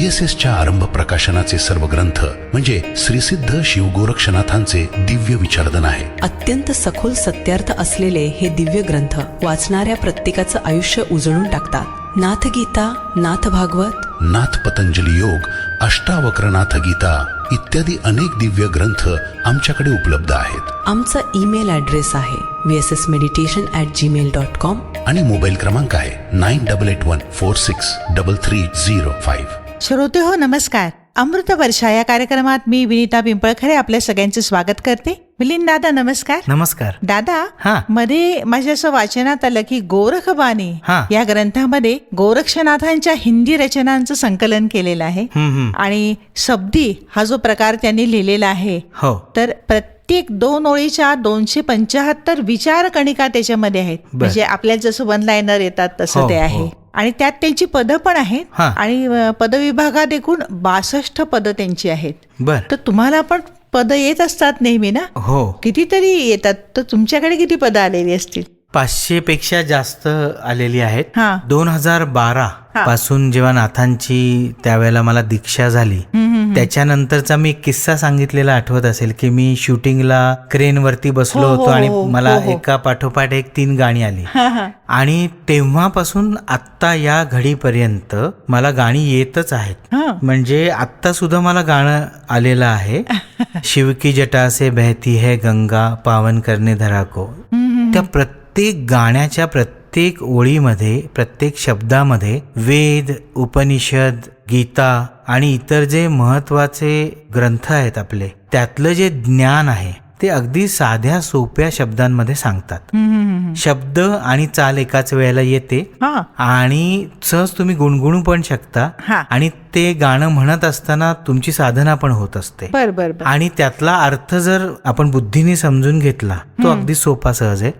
GSSच्या आरंभ प्रकाशनाचे सर्व ग्रंथ म्हणजे श्रीसिद्ध शिव गोरक्षनाथांचे दिव्य विचारधन आहे. अत्यंत सखोल सत्यार्थ असलेले हे दिव्य ग्रंथ वाचणाऱ्या प्रत्येकाचं आयुष्य उजळून टाकतात. नाथ गीता, नाथ भागवत, नाथ पतंजली योग, अष्टावक्रनाथ गीता इत्यादी अनेक दिव्य ग्रंथ आमच्याकडे उपलब्ध आहेत. आमचा ईमेल ॲड्रेस आहे vssmeditation@gmail.com आणि मोबाईल क्रमांक आहे 9881463305. श्रोते हो, नमस्कार. अमृत वर्षा या कार्यक्रमात मी विनीता पिंपळखरे आपल्या सगळ्यांचे स्वागत करते. मिलिंद दादा, नमस्कार. नमस्कार. दादा, मध्ये माझ्या असं वाचनात आलं की गोरखबाणी या ग्रंथामध्ये गोरक्षनाथांच्या हिंदी रचनांचं संकलन केलेलं आहे आणि शब्दी हा जो प्रकार त्यांनी लिहिलेला आहे, तर प्रत्येक 2 ओळीच्या 275 विचार कणिका त्याच्यामध्ये आहेत. म्हणजे आपल्याला जसं वन लाईनर येतात तसं ते आहे. आणि त्यात त्यांची पदं पण आहेत आणि पदविभागात एकूण 62 पदं त्यांची आहेत. तर तुम्हाला पण पदं येत असतात नेहमी ना? हो, कितीतरी येतात. तर तुमच्याकडे किती पदं आलेली असतील? 500 पेक्षा जास्त आलेली आहेत. 2012 पासून जेव्हा नाथांची त्यावेळेला मला दीक्षा झाली, त्याच्यानंतरचा मी किस्सा सांगितलेला आठवत असेल की मी शूटिंगला क्रेन वरती बसलो होतो आणि मला एका पाठोपाठ एक 3 गाणी आली आणि तेव्हापासून आत्ता या घडीपर्यंत मला गाणी येतच आहेत. म्हणजे आत्ता सुद्धा मला गाणं आलेलं आहे, शिव की जटा से बहती है गंगा पावन करने धरा को. त्या प्रत्येक गाण्याच्या प्रत्येक ओळीमध्ये, प्रत्येक शब्दामध्ये वेद, उपनिषद, गीता आणि इतर जे महत्वाचे ग्रंथ आहेत आपले, त्यातलं जे ज्ञान आहे ते अगदी साध्या सोप्या शब्दांमध्ये सांगतात. शब्द आणि चाल एकाच वेळेला येते आणि सहज तुम्ही गुणगुणू पण शकता आणि ते गाणं म्हणत असताना तुमची साधना पण होत असते. आणि त्यातला अर्थ जर आपण बुद्धीने समजून घेतला तो अगदी सोपा सहज आहे,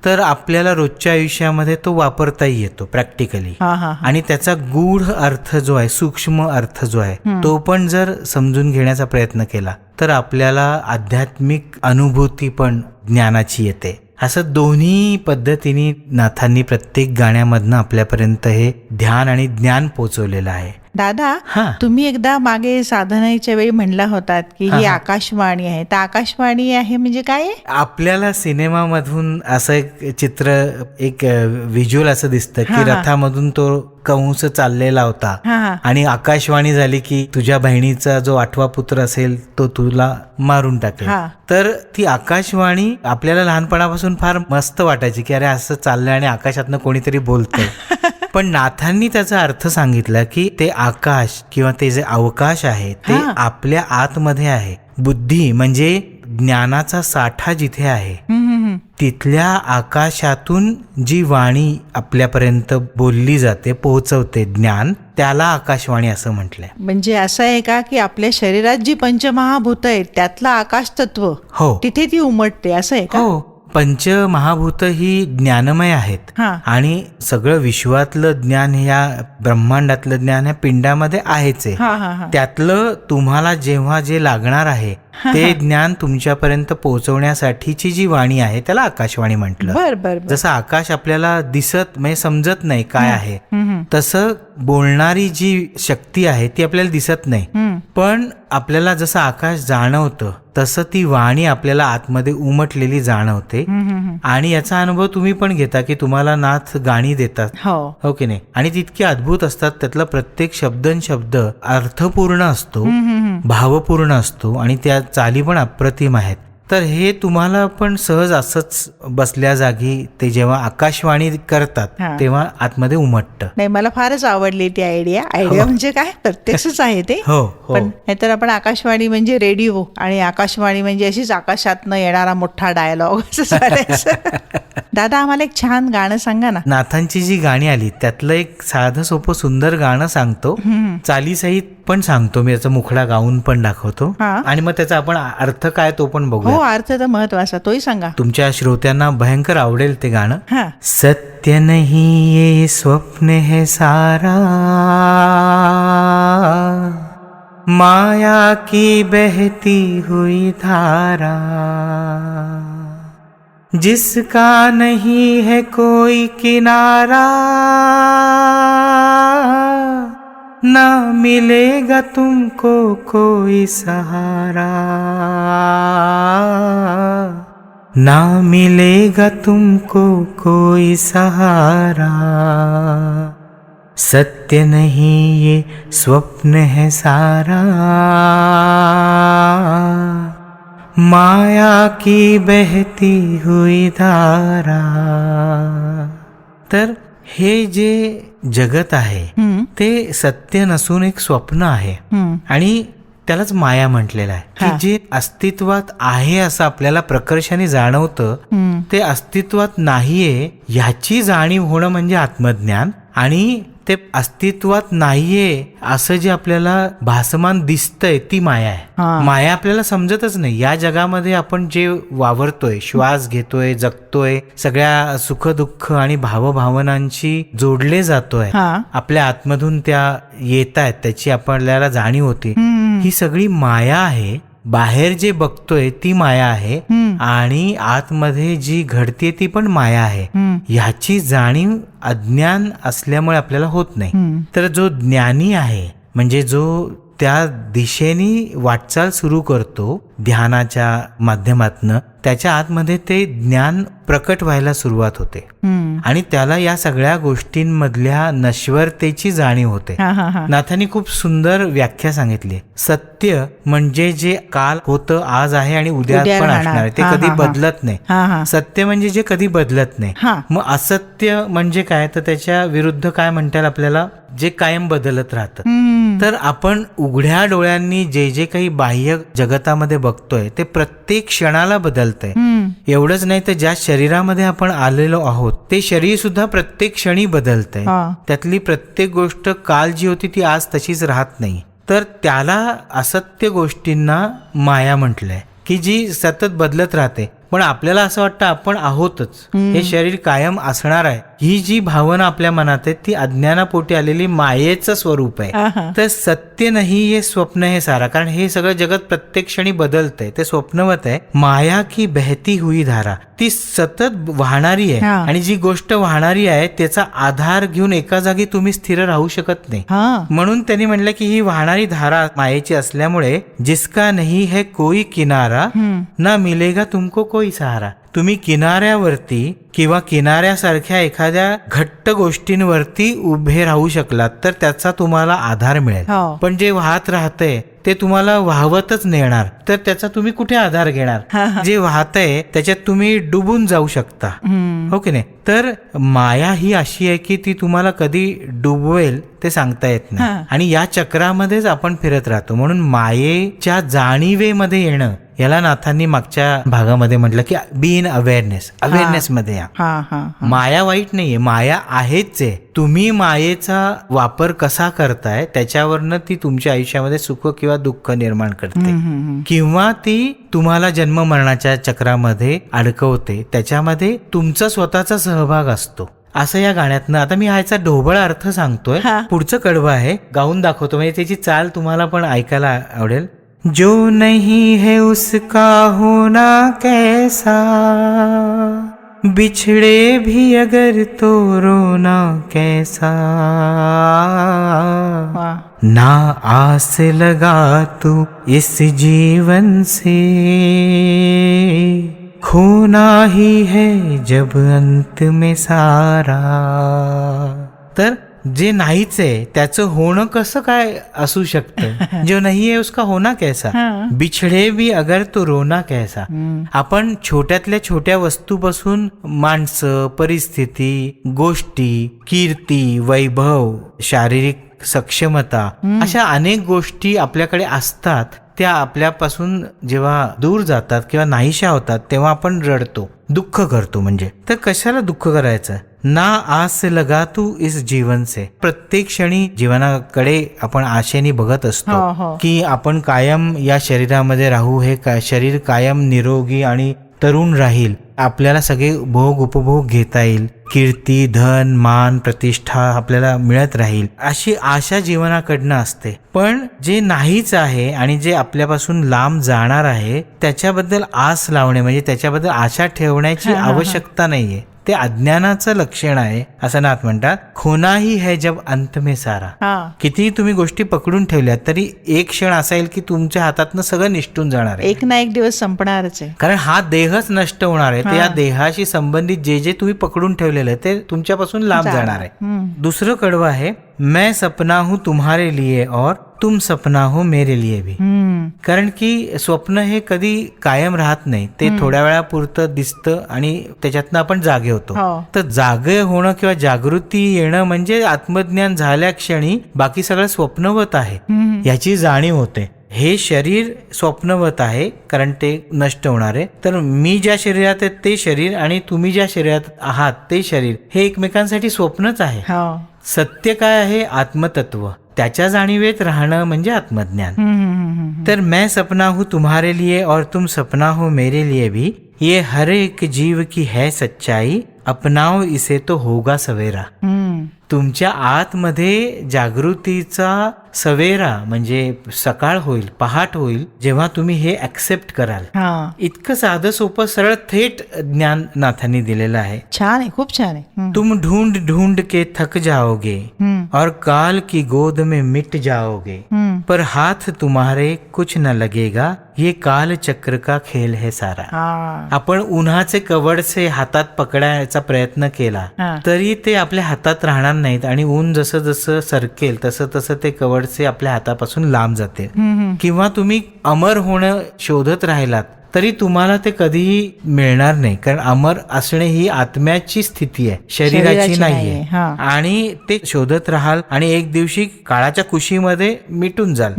तर आपल्याला रोजच्या आयुष्यामध्ये तो वापरताही येतो प्रॅक्टिकली. आणि त्याचा गूढ अर्थ जो आहे, सूक्ष्म अर्थ जो आहे, तो पण जर समजून घेण्याचा प्रयत्न केला तर आपल्याला आध्यात्मिक अनुभूती पण ज्ञानाची येते. असं दोन्ही पद्धतीने नाथांनी प्रत्येक गाण्यामधनं आपल्यापर्यंत हे ध्यान आणि ज्ञान पोचवलेलं आहे. दादा, तुम्ही एकदा मागे साधनेच्या वेळी म्हणला होतात की ही आकाशवाणी आहे. तर आकाशवाणी आहे म्हणजे काय? आपल्याला सिनेमामधून असं एक चित्र, एक व्हिज्युअल असं दिसतं की रथामधून तो कंस चाललेला होता आणि आकाशवाणी झाली की तुझ्या बहिणीचा जो 8वा पुत्र असेल तो तुला मारून टाकेल. तर ती आकाशवाणी आपल्याला लहानपणापासून फार मस्त वाटायची की अरे असं चाललंय आणि आकाशातनं कोणीतरी बोलतंय. पण नाथांनी त्याचा अर्थ सांगितला की ते आकाश किंवा ते जे अवकाश आहे ते आपल्या आतमध्ये आहे. बुद्धी म्हणजे ज्ञानाचा साठा जिथे आहे तिथल्या आकाशातून जी वाणी आपल्यापर्यंत बोलली जाते, पोहोचवते ज्ञान, त्याला आकाशवाणी असं म्हटलंय. म्हणजे असं आहे का की आपल्या शरीरात जी पंचमहाभूत आहेत त्यातलं आकाश तत्व तिथे ती उमटते, असं आहे का? हो, पंचमहाभूत ही ज्ञानमय आहेत आणि सगळं विश्वातलं ज्ञान, ह्या ब्रह्मांडातलं ज्ञान ह्या पिंडामध्ये आहेच आहे. त्यातलं तुम्हाला जेव्हा जे लागणार आहे ते ज्ञान तुमच्यापर्यंत पोहोचवण्यासाठीची जी वाणी आहे त्याला आकाशवाणी म्हटलं. जसं आकाश आपल्याला दिसत म्हणजे समजत नाही काय आहे, तसं बोलणारी जी शक्ती आहे ती आपल्याला दिसत नाही, पण आपल्याला जसं आकाश जाणवतं तसं ती वाणी आपल्याला आतमध्ये उमटलेली जाणवते. आणि याचा अनुभव तुम्ही पण घेता की तुम्हाला नाथ गाणी देतात, हो की नाही? आणि तितकी अद्भुत असतात. त्यातला प्रत्येक शब्द अर्थपूर्ण असतो, भावपूर्ण असतो आणि त्या चाली पण अप्रतिम आहेत. तर हे तुम्हाला पण सहज असंच बसल्या जागी ते जेव्हा आकाशवाणी करतात तेव्हा आतमध्ये उमटतं. नाही, मला फारच आवडली ती आयडिया. म्हणजे काय, प्रत्यक्षच आहे ते. पण नाहीतर आपण आकाशवाणी म्हणजे रेडिओ आणि आकाशवाणी म्हणजे अशीच आकाशातनं येणारा मोठा डायलॉग असं वाटायचं. दादा, आम्हाला एक छान गाणं सांगा ना. नाथांची जी गाणी आली त्यातलं एक साधं सोपं सुंदर गाणं सांगतो, चालीसहित पण सांगतो मी, याचा मुखडा गाऊन पण दाखवतो आणि मग त्याचा आपण अर्थ काय तो पण बघू. हो, अर्थ तर महत्वाचा, तोही सांगा. तुमच्या श्रोत्यांना भयंकर आवडेल ते गाणं. सत्य नहीं ये स्वप्न है सारा, माया की बहती हुई धारा, जिसका नहीं है कोई किनारा, ना मिलेगा तुमको कोई सहारा, ना मिलेगा तुमको कोई सहारा, सत्य नहीं ये स्वप्न है सारा, माया की बहती हुई धारा. तर हे जे जगत आहे ते सत्य नसून एक स्वप्न आहे आणि त्यालाच माया म्हटलेलं आहे, की जे अस्तित्वात आहे असं आपल्याला प्रकर्षाने जाणवतं ते अस्तित्वात नाहीये ह्याची जाणीव होणं म्हणजे आत्मज्ञान. आणि ते अस्तित्वात नाहीये असं जे आपल्याला भासमान दिसतंय ती माया आहे. माया आपल्याला समजतच नाही. या जगामध्ये आपण जे वावरतोय, श्वास घेतोय, जगतोय, सगळ्या सुख दुःख आणि भावभावनांशी जोडले जातोय, आपल्या आतमधून त्या येत आहेत, त्याची आपल्याला जाणीव होती, ही सगळी माया आहे. बाहेर जे बघतोय ती माया आहे आणि आतमध्ये जी घडते ती पण माया आहे. ह्याची जाणीव अज्ञान असल्यामुळे आपल्याला होत नाही. तर जो ज्ञानी आहे म्हणजे जो त्या दिशेने वाटचाल सुरू करतो ध्यानाच्या माध्यमातनं, त्याच्या आतमध्ये ते ज्ञान प्रकट व्हायला सुरुवात होते आणि त्याला या सगळ्या गोष्टींमधल्या नश्वरतेची जाणीव होते. नाथांनी खूप सुंदर व्याख्या सांगितली. सत्य म्हणजे जे काल होतं, आज आहे आणि उद्या पण असणार आहे, ते कधी बदलत नाही. सत्य म्हणजे जे कधी बदलत नाही. मग असत्य म्हणजे काय, तर त्याच्या विरुद्ध काय म्हणतात आपल्याला, जे कायम बदलत राहतं. तर आपण उघड्या डोळ्यांनी जे जे काही बाह्य जगतामध्ये बघतोय ते प्रत्येक क्षणाला बदलतंय. एवढंच नाही तर ज्या शरीरामध्ये आपण आलेलो आहोत ते शरीर सुद्धा प्रत्येक क्षणी बदलतंय. त्यातली प्रत्येक गोष्ट काल जी होती ती आज तशीच राहत नाही. तर त्याला असत्य गोष्टींना माया म्हटलंय, की जी सतत बदलत राहते. पण आपल्याला असं वाटतं आपण आहोतच, हे शरीर कायम असणार आहे. ही जी भावना आपल्या मनात आहे ती अज्ञानापोटी आलेली मायेचं स्वरूप आहे. तर सत्य नाही हे स्वप्न हे सारा, कारण हे सगळं जगत प्रत्येक क्षणी बदलतंय, ते स्वप्नवत आहे. माया की बहती हुई धारा, ती सतत वाहणारी आहे आणि जी गोष्ट वाहणारी आहे त्याचा आधार घेऊन एका जागी तुम्ही स्थिर राहू शकत नाही. म्हणून त्यांनी म्हणलं की ही वाहणारी धारा मायेची असल्यामुळे जिसका नहीं है कोई किनारा, ना मिलेगा तुमको कोई सहारा. तुम्ही किनाऱ्यावरती किंवा किनाऱ्यासारख्या एखाद्या घट्ट गोष्टींवरती उभे राहू शकलात तर त्याचा तुम्हाला आधार मिळेल. पण जे वाहत राहतंय ते तुम्हाला वाहवतच नेणार, तर त्याचा तुम्ही कुठे आधार घेणार. जे वाहतंय त्याच्यात तुम्ही डुबून जाऊ शकता, हो की नाही. तर माया ही अशी आहे की ती तुम्हाला कधी डुबवेल ते सांगता येत नाही आणि या चक्रामध्येच आपण फिरत राहतो. म्हणून मायेच्या जाणीवेमध्ये येणं याला नाथांनी मागच्या भागामध्ये म्हटलं की बी इन अवेअरनेस मध्ये या. माया वाईट नाहीये, माया आहेच आहे. तुम्ही मायेचा वापर कसा करताय त्याच्यावरनं ती तुमच्या आयुष्यामध्ये सुख किंवा दुःख निर्माण करते किंवा ती तुम्हाला जन्म मरणाच्या चक्रामध्ये अडकवते. त्याच्यामध्ये तुमचा स्वतःचा सहभाग असतो असं या गाण्यातनं. आता मी ह्याचा ढोबळ अर्थ सांगतोय, पुढचं कडवं आहे, गाऊन दाखवतो, म्हणजे त्याची चाल तुम्हाला पण ऐकायला आवडेल. जो नहीं है उसका होना कैसा, बिछड़े भी अगर तो रोना कैसा, ना आस लगा तू इस जीवन से, खोना ही है जब अंत में सारा. तर जे नाहीच आहे त्याचं होणं कसं काय असू शकतं. जो नाही आहे उसका होना कैसा, बिछडे भी अगर तो रोना कैसा. आपण छोट्यातल्या छोट्या वस्तूपासून माणसं, परिस्थिती, गोष्टी, कीर्ती, वैभव, शारीरिक सक्षमता अशा अनेक गोष्टी आपल्याकडे असतात. त्या आपल्यापासून जेव्हा दूर जातात किंवा नाहीशा होतात तेव्हा आपण रडतो, दुःख करतो. म्हणजे तर कशाला दुःख करायचं. ना आस लगा तू इस जीवन से. प्रत्येक क्षणी जीवनाकडे आपण आशेने बघत असतो की आपण कायम या शरीरामध्ये राहू, हे शरीर कायम निरोगी आणि तरुण राहील, आपल्याला सगळे भोग उपभोग घेता येईल, कीर्ती, धन, मान, प्रतिष्ठा आपल्याला मिळत राहील, अशी आशा जीवनाकडनं असते. पण जे नाहीच आहे आणि जे आपल्यापासून लांब जाणार आहे त्याच्याबद्दल आस लावणे म्हणजे त्याच्याबद्दल आशा ठेवण्याची आवश्यकता नाहीये. ते अज्ञानाचं लक्षण आहे असं नाथ म्हणतात. खोना ही है जब अंत में सारा. किती तुम्ही गोष्टी पकडून ठेवल्यात तरी एक क्षण असा येईल की तुमच्या हातातनं सगळं निष्ठून जाणार आहे, एक ना एक दिवस संपणारच आहे. कारण हा देहच नष्ट होणार आहे. त्या देहाशी संबंधित जे जे तुम्ही पकडून ठेवलेलं आहे ते तुमच्यापासून लांब जाणार आहे. दुसरं कडवं आहे, मैं सपना हूं तुम्हारे लिए और तुम सपना हो मेरे लिए भी. कारण की स्वप्न हे कधी कायम राहत नाही, ते थोड्या वेळापुरतं दिसतं आणि त्याच्यातनं आपण जागे होतो. तर जागे होणं किंवा जागृती येणं म्हणजे आत्मज्ञान झाल्या क्षणी बाकी सगळं स्वप्नवत आहे याची जाणीव होते. हे शरीर स्वप्नवत आहे कारण ते नष्ट होणार आहे. तर मी ज्या शरीरात आहे ते शरीर आणि तुम्ही ज्या शरीरात आहात ते शरीर हे एकमेकांसाठी स्वप्नच आहे. सत्य काय आहे? आत्मतत्व. त्याच्या जाणीवेत राहणं म्हणजे आत्मज्ञान. तर मैं सपना हूं तुम्हारे लिए और तुम सपना हो मेरे लिए भी, ये हर एक जीव की है सच्चाई, अपनाओ इसे तो होगा सवेरा. तुमच्या आतमध्ये जागृतीचा सवेरा म्हणजे सकाळ होईल, पहाट होईल जेव्हा तुम्ही हे ऍक्सेप्ट कराल. इतकं साधं सोपं सरळ थेट ज्ञान नाथांनी दिलेलं आहे. छान आहे, खूप छान आहे. तुम ढूंढ ढूंढ के थक जाओगे और काल की गोद में मिट जाओगे, पर हाथ तुम्हारे कुछ न लगेगा, ये काल चक्र का खेल है सारा. आपण उन्हाचे कवडसे हातात पकडायचा प्रयत्न केला तरी ते आपल्या हातात राहणार नाहीत आणि ऊन जसं जसं सरकेल तसं तसं ते कवडसे आपल्या हातापासून लांब जाते. किंवा तुम्ही अमर होणं शोधत राहिलात तरी तुम्हाला ते कधीही मिळणार नाही, कारण अमर असणे ही आत्म्याची स्थिती आहे, शरीराची नाहीये. आणि ते शोधत राहाल आणि एक दिवशी काळाच्या कुशीमध्ये मिटून जाल.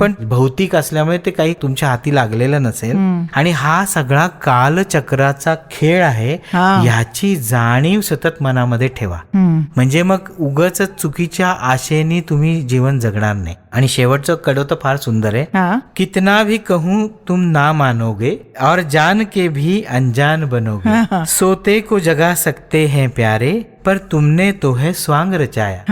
पण भौतिक असल्यामुळे ते काही तुमच्या हाती लागलेलं नसेल. आणि हा सगळा कालचक्राचा खेळ आहे याची जाणीव सतत मनामध्ये ठेवा. म्हणजे मग उगाच चुकीच्या आशेने तुम्ही जीवन जगणार नाही. आणि शेवटचं कडवं तर फार सुंदर आहे, कितना भी कहूं तुम ना मानोगे और जान के भी अनजान बनोगे, सोते को जगा सकते हैं प्यारे, पर तुमने तो है स्वांग रचाया.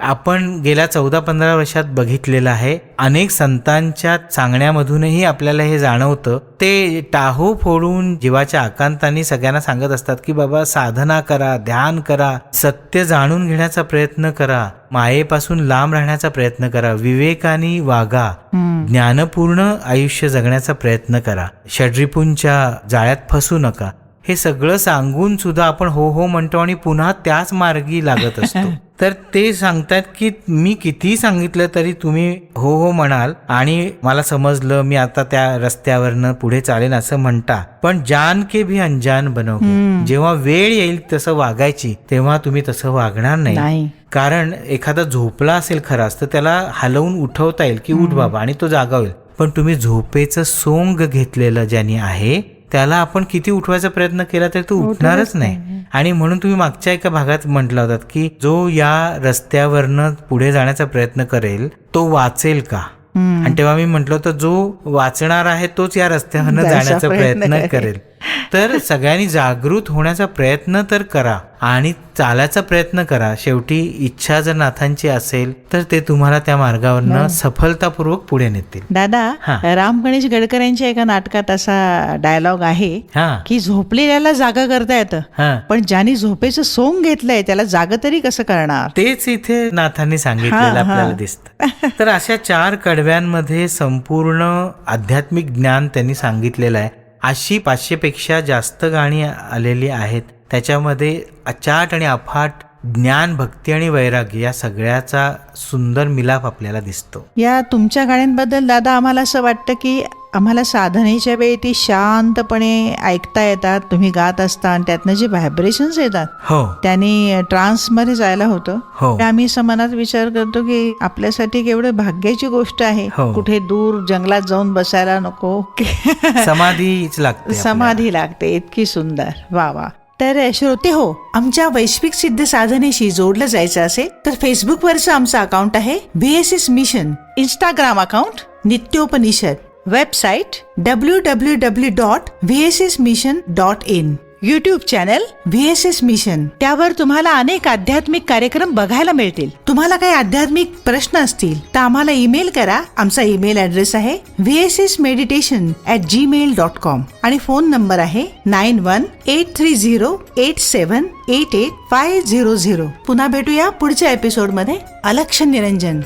आपण गेल्या 14-15 वर्षात बघितलेलं आहे. अनेक संतांच्या सांगण्यामधूनही आपल्याला हे जाणवतं. ते टाहो फोडून जीवाच्या आकांतांनी सगळ्यांना सांगत असतात की बाबा साधना करा, ध्यान करा, सत्य जाणून घेण्याचा प्रयत्न करा, मायेपासून लांब राहण्याचा प्रयत्न करा, विवेकाने वागा, ज्ञानपूर्ण आयुष्य जगण्याचा प्रयत्न करा, षड्रिपूंच्या जाळ्यात फसू नका. हे सगळं सांगून सुद्धा आपण हो हो म्हणतो आणि पुन्हा त्याच मार्गी लागत असतो. तर ते सांगतात की मी किती सांगितलं तरी तुम्ही हो हो म्हणाल आणि मला समजलं, मी आता त्या रस्त्यावरनं पुढे चालेल असं म्हणता, पण जान के भी अनजान बनवगे. जेव्हा वेळ येईल तसं वागायची तेव्हा तुम्ही तसं वागणार नाही. कारण एखादा झोपला असेल खराच तर त्याला हलवून उठवता येईल की उठ बाबा आणि तो जागा होईल. पण तुम्ही झोपेचं सोंग घेतलेलं ज्याने आहे त्याला आपण किती उठवायचा प्रयत्न केला तरी तो उठणारच नाही. आणि म्हणून तुम्ही मागच्या एका भागात म्हटलं होतात की जो या रस्त्यावरनं पुढे जाण्याचा प्रयत्न करेल तो वाचेल का. आणि तेव्हा मी म्हटलं होतं जो वाचणार आहे तोच या रस्त्यावरनं जाण्याचा प्रयत्न करेल. तर सगळ्यांनी जागृत होण्याचा प्रयत्न तर करा आणि चालायचा प्रयत्न करा. शेवटी इच्छा जर नाथांची असेल तर ते तुम्हाला त्या मार्गावरनं सफलतापूर्वक पुढे नेतील. दादा, राम गणेश गडकर यांच्या एका नाटकात असा डायलॉग आहे की झोपलेल्याला जागा करता येतं, पण ज्यांनी झोपेचं सोंग घेतलंय त्याला जाग तरी कसं करणार. तेच इथे नाथांनी सांगितलेलं आपल्याला दिसतं. तर अशा 4 कडव्यांमध्ये संपूर्ण आध्यात्मिक ज्ञान त्यांनी सांगितलेलं आहे. अशी 500पेक्षा जास्त गाणी आलेली आहेत. त्याच्यामध्ये अचाट आणि अफाट ज्ञान, भक्ती आणि वैराग्य या सगळ्याचा सुंदर मिलाप आपल्याला दिसतो. या तुमच्या गाण्यांबद्दल दादा आम्हाला असं वाटतं की आम्हाला साधनेच्या वेळी ती शांतपणे ऐकता येतात, तुम्ही गात असता आणि त्यातनं जे व्हायब्रेशन्स येतात त्यांनी ट्रान्समध्ये जायला होतं. आम्ही मनात विचार करतो की आपल्यासाठी केवढं भाग्याची गोष्ट आहे, कुठे दूर जंगलात जाऊन बसायला नको, समाधी लागते. इतकी सुंदर. वा वा. तर श्रोते हो, आमच्या वैश्विक सिद्ध साधनेशी जोडलं जायचं असेल तर फेसबुकवरचं आमचं अकाउंट आहे VSS mission, Instagram account Nityopanishad, website www.vssmission.in. YouTube channel VSS mission. त्यावर तुम्हाला अनेक आध्यात्मिक कार्यक्रम बघायला मिळतील. तुम्हाला काही आध्यात्मिक प्रश्न असतील तर आम्हाला ईमेल करा. आमचा ईमेल ऍड्रेस आहे vssmeditation@gmail.com आणि फोन नंबर आहे 918308788500. पुन्हा भेटूया पुढच्या एपिसोड मध्ये. अलक्ष निरंजन.